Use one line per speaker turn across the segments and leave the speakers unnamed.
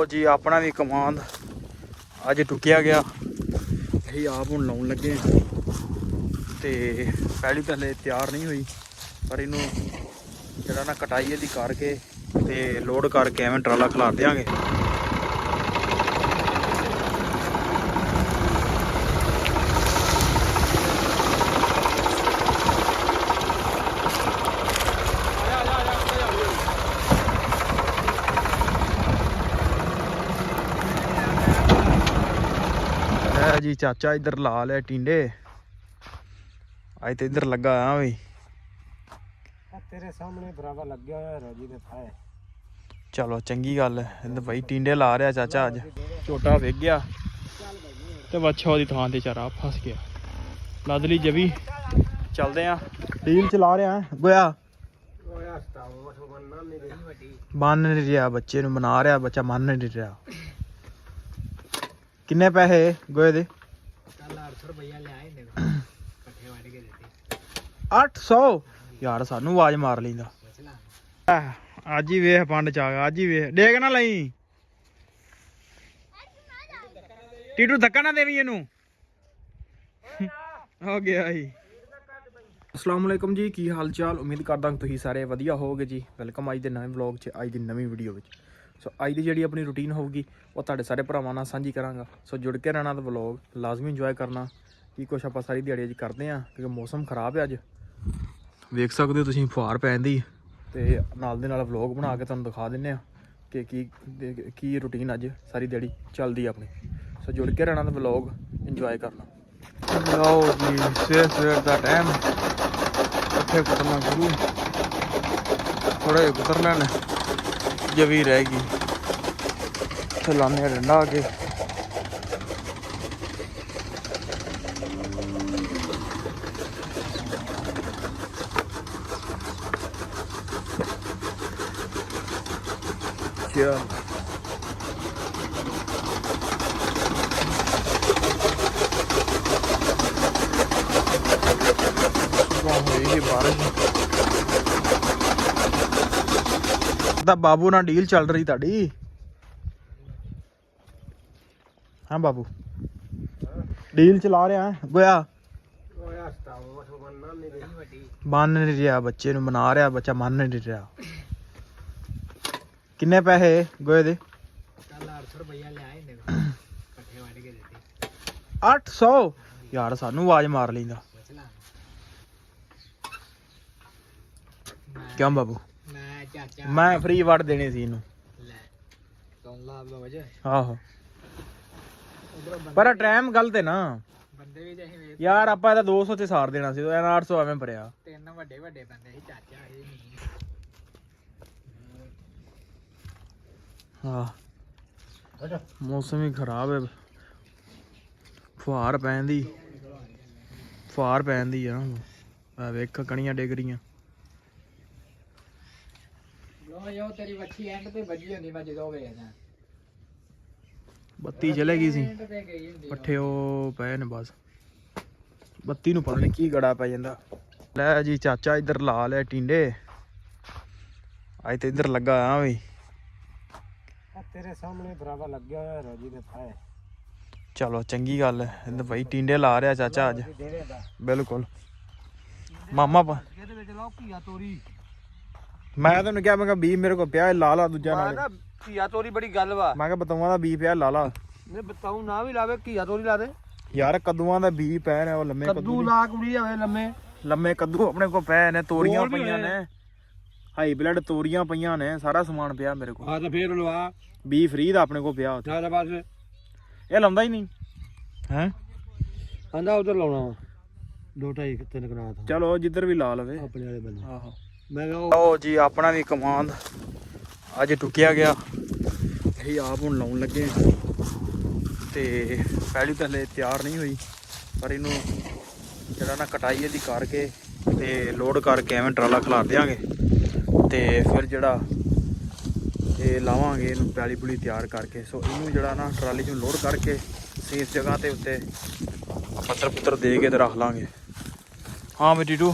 ਲਓ ਜੀ ਆਪਣਾ ਵੀ ਕਮਾਂਦ ਅੱਜ ਟੁੱਕਿਆ ਗਿਆ। ਅਸੀਂ ਆਪ ਹੁਣ ਲਾਉਣ ਲੱਗੇ ਹਾਂ ਤੇ ਪਹਿਲੀ ਤਾਂ ਹਲੇ ਤਿਆਰ ਨਹੀਂ ਹੋਈ, ਪਰ ਇਹਨੂੰ ਜਿਹੜਾ ਨਾ ਕਟਾਈ ਇਹਦੀ ਕਰਕੇ ਤੇ ਲੋਡ ਕਰਕੇ ਐਵੇਂ ਟਰਾਲਾ ਖਿਲਾਰ ਦਿਆਂਗੇ। जी चाचा इधर ला ले टिंडे अज तो इधर लगा आ भी
तेरे सामने बराबर लग गया है जी था।
चलो चंगी गल है भाई टिंडे ला रहा चाचा अज झोटा विक गया तो बच्छा ओदी थां ते चारा फस गया। लदली जबी चलते हैं डील चला रहे हैं गोया बन नहीं रहा बच्चे नूं मना रहा बच्चा मन नहीं रहा। किन्ने पैसे गोए दे 800 यार सानू आवाज मार लेंदा अज ही वेख पंड च आ गया। अज ही वेख डेग ना लई टीटू धक्का ना देवी इनू हो गया ही। अस्सलाम वालेकुम जी की हाल चाल उम्मीद करदा तुसीं सारे वधिया होवोगे जी। वेलकम अज दे नवे व्लॉग च अज दी नवीं वीडियो विच। सो अज की जी अपनी रूटीन होगी वो तुहाडे सारे भरावां नाल सांझी करांगा। सो जुड़ के रहना तो व्लॉग लाजमी इंजॉय करना की कुछ आप सारी दिहाड़ी अज करते हैं क्योंकि मौसम खराब है। अज वेख सकते हो तुसीं फुहार पैंदी ते नाल दे नाल व्लॉग बना के तुहानूं दिखा दिंने कि की रूटीन अज सारी दिहाड़ी चलदी अपनी। सो जुड़ के रहना तो व्लॉग इंजॉय करना। लो जी सवेर का टाइम पट्ठे कुतरना शुरू थोड़े कुतर लैने जवी रहेगी तो लाने डंडा आके बाबू ना डील चल रही ताड़ी। हाँ बाबू डील चला रहे हैं गोया मन नहीं रहा बच्चे नूं मना रहा बच्चा मन नहीं रहा। किन्ने पैसे गोए दे 800 यार सानू आवाज मार लेंदा क्यों बाबू मैं फ्री वड़ देने सी इनू आहो पर टाइम गलत है ना यार आप 200 च सार देना सी 800 एवं भरिया हाँ मौसम ही खराब है फुहार पैंदी है वेख कणियां डिग रही बत्ती चलेगी सी पट्ठे पे ने बस बत्ती नूं पता नहीं की गड़ा पै जांदा। लै जी चाचा इधर ला ले टिंडे अज तो इधर लगा आ भी
तेरे सामने बराबर लग गया है जी था।
चलो चंगी गल है भाई टिंडे ला रहा चाचा अज बिल्कुल मामा मैं तेन क्या मैं बीफ मेरे को पिया ला ला दूजा
घीया तोरी बड़ी गल वा
मैं बतौआ दा बीफ पिया ला ला
बताऊं ना भी लावे घीया तोरी ला दे
यार कद्दूआं दा बीफ पै ने लम्मे
कद्दू ला कुड़ी होवे लम्मे
लम्मे कद्दू अपने को पै ने तोरियां पईयां ने हाई ब्लड तोरियां पईयां ने सारा समान पिया मेरे को।
हां तो फिर लवा
बीफ फ्री दा अपने को पिया
सारा बस
ये लांदा ही नहीं हैं
आंदा उधर लाउणा 2-2.5-3 कनाल था।
चलो जिधर भी ला लवे
अपने वाले बंदे
आहो
मैं
लो जी अपना भी कमांद अज टुकिया गया। ਅਸੀਂ ਆਪ ਹੁਣ ਲਾਉਣ ਲੱਗੇ ਤੇ ਪਹਿਲੀ ਤਾਂ ਹਲੇ ਤਿਆਰ ਨਹੀਂ ਹੋਈ, ਪਰ ਇਹਨੂੰ ਜਿਹੜਾ ਨਾ ਕਟਾਈ ਇਹਦੀ ਕਰਕੇ ਤੇ ਲੋਡ ਕਰਕੇ ਐਵੇਂ ਟਰਾਲਾ ਖਿਲਾਰ ਦਿਆਂਗੇ ਤੇ ਫਿਰ ਜਿਹੜਾ ਇਹ ਲਾਵਾਂਗੇ ਇਹਨੂੰ ਪੈਲੀ ਪੁਲੀ ਤਿਆਰ ਕਰਕੇ। ਸੋ ਇਹਨੂੰ ਜਿਹੜਾ ਨਾ ਟਰਾਲੀ 'ਚ ਲੋਡ ਕਰਕੇ ਸੇਫ ਜਗ੍ਹਾ ਤੇ ਉੱਤੇ ਪੱਤਰ ਪੁੱਤਰ ਦੇ ਕੇ ਤੇ ਰੱਖ ਲਾਂਗੇ। हाँ बेटी टू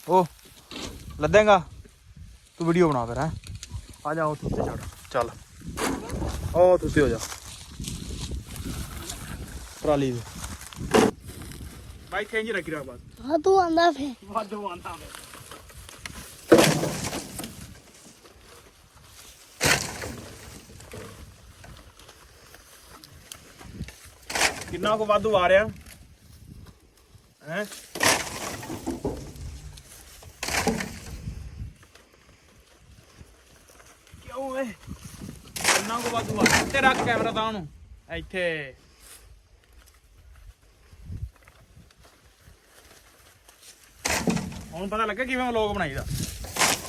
ओ लदेगा तू वीडियो बना फिर है आ जाओ तू चढ़ चल। ਉਹ ਤੁਸੀਂ ਹੋ ਜਾ ਟਰਾਲੀ ਦੇ ਬਾਈ ਚੇਂਜ ਰੱਖੀ ਰਾ ਬਸ
ਹਾਂ ਤੂੰ ਆਂਦਾ ਫੇ
ਵਾਧੂ ਆਂਦਾ ਕਿੰਨਾ ਕੋ ਵਾਧੂ ਆ ਰਿਹਾ ਹੈ ਕਿਉਂ ਏ ਕਿੰਨਾ ਕੋ ਵਾਧੂ ਆ ਤੇ ਰੱਖ ਕੈਮਰਾ ਤਾਂ ਉਹਨੂੰ ਇੱਥੇ ਹੁਣ ਪਤਾ ਲੱਗਾ ਕਿਵੇਂ ਵਲੌਗ ਬਣਾਈਦਾ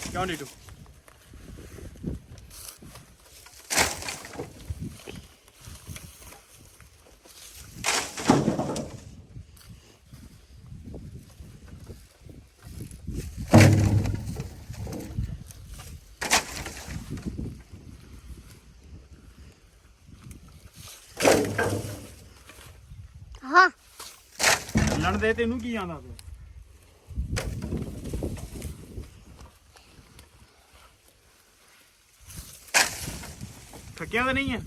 ਕਿਉਂ ਨੀਟੂ
ਹਾਂ
ਚੱਲਣ ਦੇ ਤੈਨੂੰ ਕੀ ਆਂਦਾ ਪਿਆ ਥੱਕਿਆ ਤਾਂ ਨਹੀਂ ਹੈ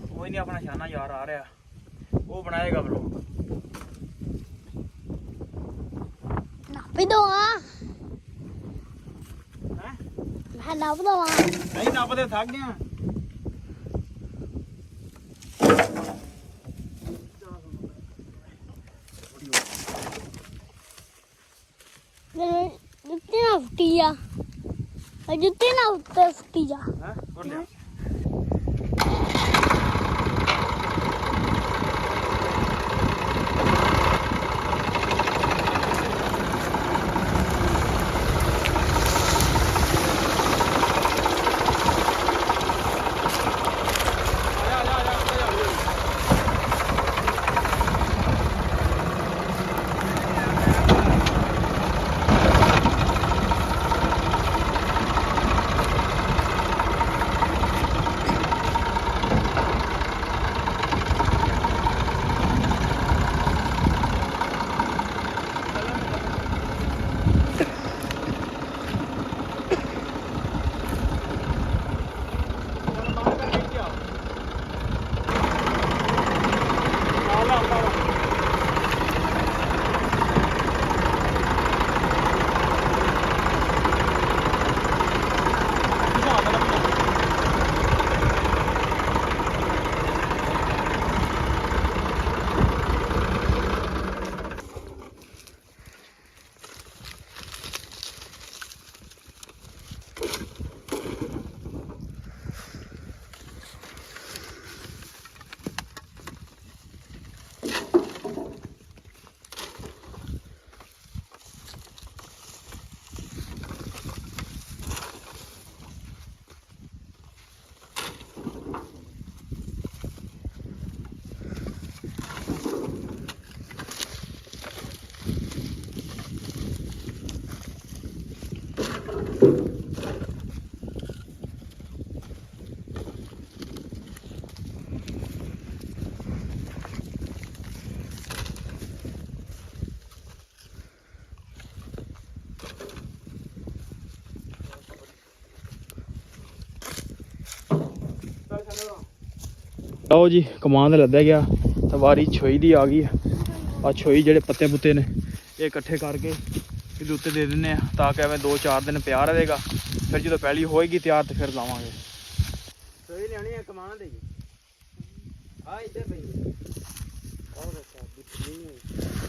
ਕੋਈ ਨਹੀਂ ਆਪਣਾ ਸ਼ਾਨਾ ਯਾਰ ਆ ਰਿਹਾ ਉਹ ਬਣਾਏਗਾ ਵਲੋਗ
ਨਾਪੀ ਦਵਾ
ਹੈ
ਮੈਂ ਨਾਪ ਦਵਾ
ਨਹੀਂ ਨੱਪਦੇ ਥੱਕ ਗਿਆ
ਜੁੱਤੀ ਨਾ ਫੁੱਟੀ ਆ ਜੁੱਤੀ ਨਾ ਉੱਤੇ ਫੁੱਟੀ ਜਾ
ਹੈ ਹੋਰ ਲਿਆ ਲਓ ਜੀ ਕਮਾਨ ਲੱਦਿਆ ਗਿਆ ਤਾਂ ਵਾਰੀ ਛੋਈ ਦੀ ਆ ਗਈ ਆ ਛੋਈ ਜਿਹੜੇ ਪੱਤੇ ਪੁੱਤੇ ਨੇ ਇਹ ਇਕੱਠੇ ਕਰਕੇ ਇਹਦੇ ਉੱਤੇ ਦੇ ਦਿੰਨੇ ਆ ਤਾਂ ਕਿ ਐਵੇਂ 2-4 ਦਿਨ ਪਿਆ ਰਹੇਗਾ ਫਿਰ ਜਦੋਂ ਪਹਿਲੀ ਹੋਏਗੀ ਤਿਆਰ ਤੇ ਫਿਰ ਲਾਵਾਂਗੇ
ਸਹੀ ਲੈਣੀ ਹੈ ਕਮਾਨ ਦੇ ਆ ਇੱਧਰ ਪਈ ਔਰ ਅੱਛਾ ਬਿੱਟੀ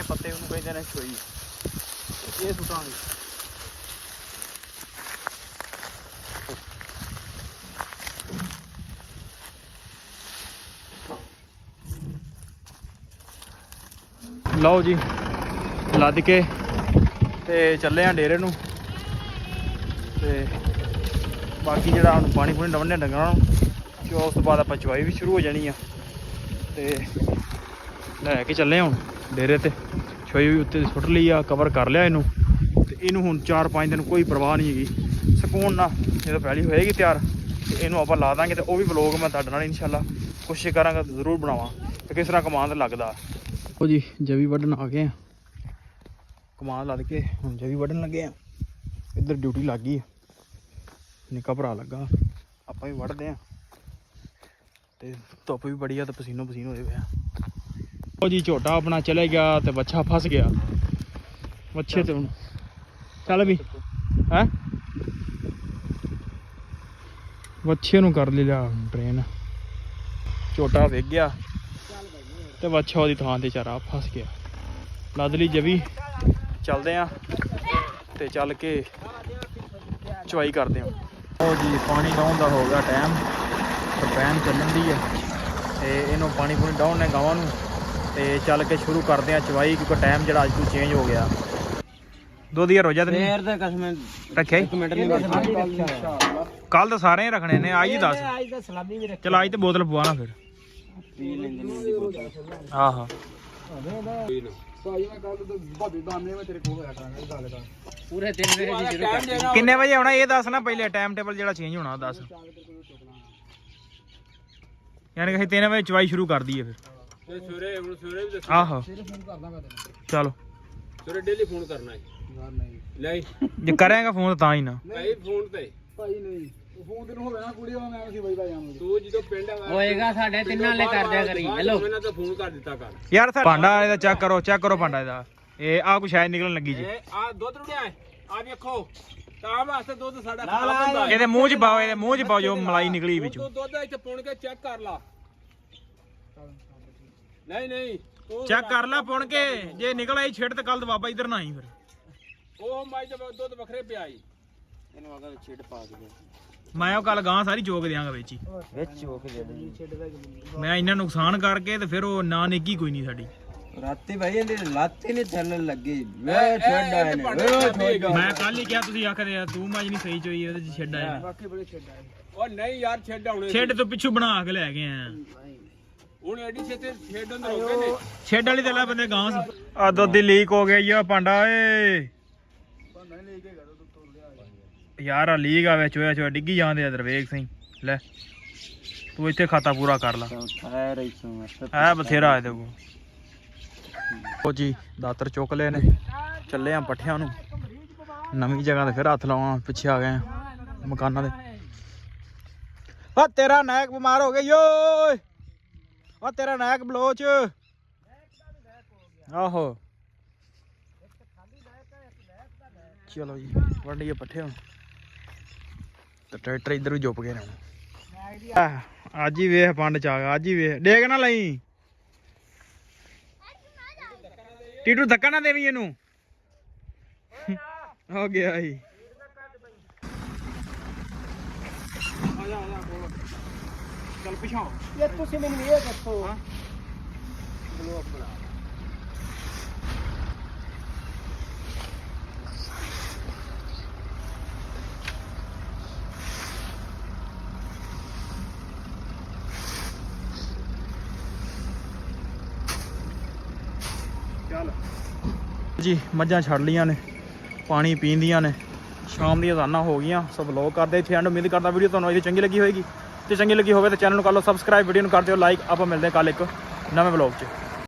ਪੱਤੇ ਉਹਨੂੰ ਕਹਿੰਦੇ ਨੇ ਛੋਈ ਇਹ ਸੁੱਟਾਂਗੇ ਲਓ ਜੀ ਲੱਦ ਕੇ ਤੇ ਚੱਲੇ ਆ ਡੇਰੇ ਨੂੰ ਤੇ ਬਾਕੀ ਜਿਹੜਾ ਹੁਣ ਪਾਣੀ ਪੂਣੀ ਡਵਣੇ ਡੰਗਰਾਂ ਨੂੰ ਜੋ ਉਸ ਤੋਂ ਬਾਅਦ ਆਪਾਂ ਚਵਾਈ ਵੀ ਸ਼ੁਰੂ ਹੋ ਜਾਣੀ ਆ ਤੇ ਲੈ ਕੇ ਚੱਲੇ ਹੁਣ ਡੇਰੇ ਤੇ। ਛੋਈ ਵੀ ਉੱਤੇ ਸੁੱਟ ਲਈ ਆ, ਕਵਰ ਕਰ ਲਿਆ ਇਹਨੂੰ। ਤੇ ਇਹਨੂੰ ਹੁਣ 4-5 ਦਿਨ ਕੋਈ ਪਰਵਾਹ ਨਹੀਂ ਹੈਗੀ, ਸਕੂਨ ਨਾਲ ਜਦੋਂ ਪਹਿਲੀ ਹੋਏਗੀ ਤਿਆਰ ਤੇ ਇਹਨੂੰ ਆਪਾਂ ਲਾ ਦਾਂਗੇ। ਤੇ ਉਹ ਵੀ ਵਲੋਗ ਮੈਂ ਤੁਹਾਡੇ ਨਾਲ ਇਨਸ਼ਾਅੱਲਾ ਕੋਸ਼ਿਸ਼ ਕਰਾਂਗਾ ਜ਼ਰੂਰ ਬਣਾਵਾਂ ਤੇ ਕਿਸ ਤਰ੍ਹਾਂ ਕਮਾਂਡ ਲੱਗਦਾ। ਉਹ ਜੀ ਜਵੀ ਵੱਢਣ ਆ ਗਏ ਆ, ਕਮਾਂਡ ਲੱਦ ਕੇ ਹੁਣ ਜਵੀ ਵੱਢਣ ਲੱਗੇ ਆ। ਇੱਧਰ ਡਿਊਟੀ ਲੱਗ ਗਈ, ਨਿੱਕਾ ਭਰਾ ਲੱਗਾ, ਆਪਾਂ ਵੀ ਵੱਢਦੇ ਆ। ਤੇ ਧੁੱਪ ਵੀ ਬੜੀ ਆ ਤੇ ਪਸੀਨੋ ਪਸੀਨ ਹੋਏ ਪਿਆ। ਉਹ ਜੀ ਝੋਟਾ ਆਪਣਾ ਚਲੇ ਗਿਆ ਤੇ ਬੱਚਾ ਫਸ ਗਿਆ ਵੱਛੇ ਤੇ। ਹੁਣ ਚੱਲ ਵੀ ਹੈ ਵੱਛੇ ਨੂੰ ਕਰ ਲਿਆ ਟ੍ਰੇਨ। ਝੋਟਾ ਵੇਖ ਗਿਆ ਤੇ ਵੱਛਾ ਉਹਦੀ ਥਾਂ ਤੇ ਚਾਰਾ ਫਸ ਗਿਆ। ਲੱਦ ਲਈ ਜਵੀ, ਚੱਲਦੇ ਆ ਤੇ ਚੱਲ ਕੇ ਚਵਾਈ ਕਰਦੇ ਆ। ਉਹ ਜੀ ਪਾਣੀ ਡਾਉਣ ਦਾ ਹੋ ਗਿਆ ਟਾਈਮ, ਟਰਪੈਨ ਚੱਲਣ ਦੀ ਆ ਤੇ ਇਹਨੂੰ ਪਾਣੀ ਪੂਣੀ ਡਾਉਣ ਨੇ ਗਾਵਾਂ ਨੂੰ। ਤੇ ਚੱਲ ਕੇ ਸ਼ੁਰੂ ਕਰਦੇ ਆ ਚਵਾਈ, ਕਿਉਂਕਿ ਟਾਈਮ ਜਿਹੜਾ ਅੱਜ ਤੋਂ ਚੇਂਜ ਹੋ ਗਿਆ। ਦੁੱਧ ਯਾਰ ਹੋ ਜਾ ਤੇ
ਫੇਰ ਤਾਂ ਕਸਮ
ਰੱਖਿਆ
ਇੱਕ ਮਿੰਟ ਨਹੀਂ
ਕੱਲ ਤਾਂ ਸਾਰੇ ਹੀ ਰੱਖਣੇ ਨੇ, ਅੱਜ ਹੀ ਦੱਸ।
ਅੱਜ ਤਾਂ ਸਲਾਮੀ ਵੀ ਰੱਖੀ
ਚਲ ਅੱਜ ਤੇ ਬੋਤਲ ਪਵਾ ਨਾ ਫਿਰ।
ਪੀ ਲੈਂਦੇ ਨੇ
ਆਹੋ
ਪੂਰੇ 3 ਵਜੇ ਦੀ ਸ਼ੁਰੂ
ਕਿੰਨੇ ਵਜੇ ਆਉਣਾ ਇਹ ਦੱਸ ਨਾ ਪਹਿਲੇ, ਟਾਈਮ ਟੇਬਲ ਜਿਹੜਾ ਚੇਂਜ ਹੋਣਾ ਦੱਸ। ਯਾਨੀ ਕਿ ਅਸੀਂ 3 ਵਜੇ ਚਵਾਈ ਸ਼ੁਰੂ ਕਰ ਦਈਏ ਫਿਰ।
ਸਵੇਰੇ ਵੀ ਦੱਸ।
ਆਹੋ ਚਲੋ
ਸਵੇਰੇ ਡੇਲੀ ਫੋਨ ਕਰਨਾ ਹੈ। ਨਹੀਂ
ਜੇ ਕਰਾਂਗਾ ਫੋਨ ਤਾਂ ਹੀ ਨਾ
ਭਾਈ ਫੋਨ ਤੇ
ਭਾਈ ਨਹੀਂ ਫੋਨ ਤੈਨੂੰ ਹੋਵੇ ਨਾ ਕੁੜੀ ਦਾ ਮੈਂ ਅਸੀਂ ਬਾਈ ਬਾਈ ਜਾਵਾਂਗੇ।
ਤੂੰ ਜਦੋਂ ਪਿੰਡ ਹੋਏਗਾ ਸਾਡੇ ਤਿੰਨਾਂ ਲੈ ਕਰ ਦਿਆ ਕਰੀ। ਹੈਲੋ ਮੈਨੂੰ ਤਾਂ ਫੋਨ ਕਰ ਦਿੱਤਾ ਕਰ
ਯਾਰ ਭਾਂਡਾ ਇਹਦਾ ਚੈੱਕ ਕਰੋ ਭਾਂਡਾ ਇਹਦਾ। ਇਹ ਆ ਕੁਛ ਸ਼ਾਇਦ ਨਿਕਲਣ ਲੱਗੀ ਜੀ।
ਆ ਦੁੱਧ ਰੁੜਿਆ ਆ ਵੇਖੋ ਤਾਂ ਵਾਸਤੇ ਦੁੱਧ ਸਾਡਾ ਖਰਾਬ ਹੁੰਦਾ।
ਇਹਦੇ ਮੂੰਹ 'ਚ ਪਾਓ, ਇਹਦੇ ਮੂੰਹ 'ਚ ਪਾਓ ਜੋ ਮਲਾਈ ਨਿਕਲੀ ਵਿੱਚੋਂ।
ਤੂੰ ਦੁੱਧ ਇੱਥੇ ਪੁਣ ਕੇ ਚੈੱਕ ਕਰ ਲਾ। ਨਹੀਂ
ਚੈੱਕ ਕਰ ਲੈ ਪੁਣ ਕੇ, ਜੇ ਨਿਕਲ ਆਈ ਛਿੜ ਤੇ ਕੱਲ ਤਾਂ ਬਾਬਾ ਇੱਧਰ ਨਾ ਆਈ ਫਿਰ।
ਉਹ ਮਾਈ ਤੇ ਦੁੱਧ ਵੱਖਰੇ ਪਿਆ ਈ। ਇਹਨੂੰ ਅਗਰ ਛਿੜ ਪਾ ਦੇ
ਮੈਂ ਉਹ ਕੱਲ ਗਾਂ ਸਾਰੀ ਚੋਕ ਦਿਆਂਗਾ ਵਿੱਚ ਹੀ।
ਵਿੱਚ ਚੋਕ ਦੇ ਦੇ।
ਮੈਂ ਇੰਨਾ ਨੁਕਸਾਨ ਕਰਕੇ ਤੇ ਫਿਰ ਉਹ ਨਾ ਨਿੱਗੀ ਕੋਈ ਨਹੀਂ ਸਾਡੀ।
ਰਾਤੀ ਭਾਈ ਇਹਦੀ ਲੱਤ ਹੀ ਨਹੀਂ ਥੱਲਣ ਲੱਗੀ। ਵੇ ਛੱਡ ਆਏ ਨੇ।
ਮੈਂ ਕੱਲ ਹੀ ਕਿਹਾ, ਤੁਸੀਂ ਆਖਦੇ ਆ ਤੂੰ ਮਾਜ ਨਹੀਂ ਸਹੀ ਚੋਈ, ਇਹਦੇ 'ਚ ਛਿੜ ਆਇਆ।
ਬਾਕੀ ਬੜੇ ਛੱਡ ਆਏ।
ਉਹ ਨਹੀਂ ਯਾਰ ਛੱਡ ਆਉਣੇ
ਛਿੜ ਤੋਂ ਪਿੱਛੋਂ ਬਣਾ ਕੇ ਲੈ ਗਏ ਆ।
ਹੁਣ ਐਡੀ ਛੇਤੀ ਛੱਡ ਅੰਦਰ ਹੋ ਗਏ ਨੇ।
ਛਿੜ ਵਾਲੀ ਤੇ ਲੈ ਬੰਦੇ ਗਾਂ ਸੀ। ਆ ਦੁੱਧ ਦੀ ਲੀਕ ਹੋ ਗਈ ਆ ਭਾਂਡਾ ਏ।
ਭਾਂਡਾ ਨਹੀਂ ਲੈ ਕੇ ਗਿਆ ਤੂੰ ਤੋੜ ਲਿਆ।
ਯਾਰ ਆ ਲੀਕ ਆ ਵਿੱਚ ਹੋਇਆ ਡਿੱਗੀ ਜਾਂਦੇ ਆ ਦਰਵੇਗ ਸਿੰਘ। ਲੈ ਤੂੰ ਇੱਥੇ ਖਾਤਾ ਪੂਰਾ ਕਰ ਲਾ, ਹੈ ਬਥੇਰਾ ਇਹਦੇ ਕੋਲ। ਉਹ ਜੀ ਦਾਤਰ ਚੁੱਕ ਲਏ ਨੇ, ਚੱਲੇ ਆ ਪੱਠਿਆਂ ਨੂੰ। ਨਵੀਂ ਜਗ੍ਹਾ ਤੇ ਫਿਰ ਹੱਥ ਲਾਉਣਾ, ਪਿੱਛੇ ਆ ਗਏ ਆ ਮਕਾਨਾਂ ਦੇ। ਆ ਤੇਰਾ ਨਾਇਕ ਬਿਮਾਰ ਹੋ ਗਿਆ ਓਏ, ਆ ਤੇਰਾ ਨਾਇਕ ਬਲੋਚ। ਆਹੋ ਚਲੋ ਜੀ ਵੱਢੀਏ ਪੱਠੇ ਹੁਣ। ਤੇ ਟਰੈਕਟਰ ਇੱਧਰ ਵੀ ਜੁੱਪ ਗਏ ਨੇ। ਅੱਜ ਹੀ ਵੇਖ ਪੰਡ ਚ ਆ ਗਿਆ, ਅੱਜ ਹੀ ਵੇਖ। ਡੇਗ ਨਾ ਲਈ ਟੀਟੂ, ਧੱਕਾ ਨਾ ਦੇਵੀਂ ਇਹਨੂੰ। ਹੋ ਗਿਆ ਸੀ। ਚੱਲ ਪਿਛਾਂ
ਇਹ ਤੁਸੀਂ ਮੈਨੂੰ ਇਹ ਦੱਸੋ ਬਲੌਗ ਬਣਾ।
ਚੱਲ ਜੀ ਮੱਝਾਂ ਛੱਡ ਲੀਆਂ ਨੇ, ਪਾਣੀ ਪੀਂਦੀਆਂ ਨੇ, ਸ਼ਾਮ ਦੀਆਂ ਅਜ਼ਾਨਾਂ ਹੋ ਗਈਆਂ। ਸੋ ਵਲੌਗ ਕਰਦੇ ਇੱਥੇ ਐਂਡ। ਉਮੀਦ ਕਰਦਾ ਵੀਡੀਓ ਤੁਹਾਨੂੰ ਅੱਜ ਚੰਗੀ ਲੱਗੀ ਹੋਏਗੀ। ਤੇ ਚੰਗੀ ਲੱਗੀ ਹੋਵੇ ਤਾਂ ਚੈਨਲ ਨੂੰ ਕਰ ਲਓ ਸਬਸਕ੍ਰਾਈਬ, ਵੀਡੀਓ ਨੂੰ ਕਰ ਦਿਓ ਲਾਈਕ। ਆਪਾਂ ਮਿਲਦੇ ਹਾਂ ਕੱਲ ਇੱਕ ਨਵੇਂ ਵਲੌਗ 'ਚ।